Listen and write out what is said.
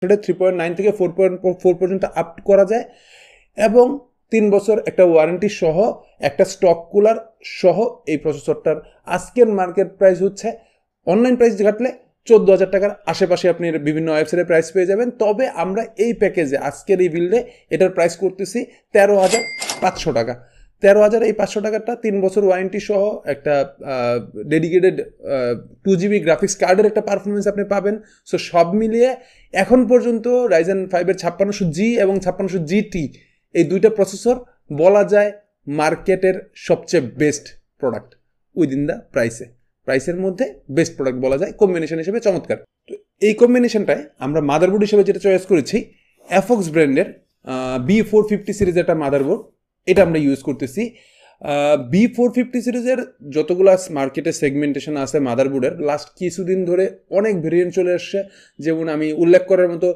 সেটা 3.9 থেকে 4.4 পর্যন্ত আপ করা যায়, এবং 3 বছর একটা ওয়ারেন্টি সহ একটা স্টক কুলার সহ এই প্রসেসরটার আজকের মার্কেট প্রাইস হচ্ছে, অনলাইন প্রাইস ঘাটলে 14,000 টাকার আশেপাশে আপনি বিভিন্ন ওয়েবসাইটে প্রাইস পেয়ে যাবেন। তবে আমরা এই প্যাকেজে আজকের এই বিল্ডে এটার প্রাইস করতেছি 13,500 টাকা। 13,000 এই 500 টাকাটা 3 বছর ওয়ারেন্টি সহ একটা ডেডিকেটেড 2GB গ্রাফিক্স কার্ডের একটা পারফরমেন্স আপনি পাবেন। সো সব মিলিয়ে এখন পর্যন্ত রাইজেন 5-এর 5600G এবং 5600GT এই দুইটা প্রসেসর বলা যায় মার্কেটের সবচেয়ে বেস্ট প্রোডাক্ট উইদিন দ্য প্রাইসের মধ্যে বেস্ট প্রোডাক্ট বলা যায়, কম্বিনেশন হিসেবে চমৎকার। তো এই কম্বিনেশনটায় আমরা মাদারবোর্ড হিসেবে যেটা চয়েস করেছি অ্যাফক্স ব্র্যান্ডের B450 সিরিজের একটা মাদারবোর্ড, এটা আমরা ইউজ করতেছি। B450 সিরিজের যতগুলো মার্কেটে সেগমেন্টেশন আছে মাদারবোর্ডের, লাস্ট কিছুদিন ধরে অনেক ভেরিয়েন্ট চলে আসছে। যেমন আমি উল্লেখ করার মতো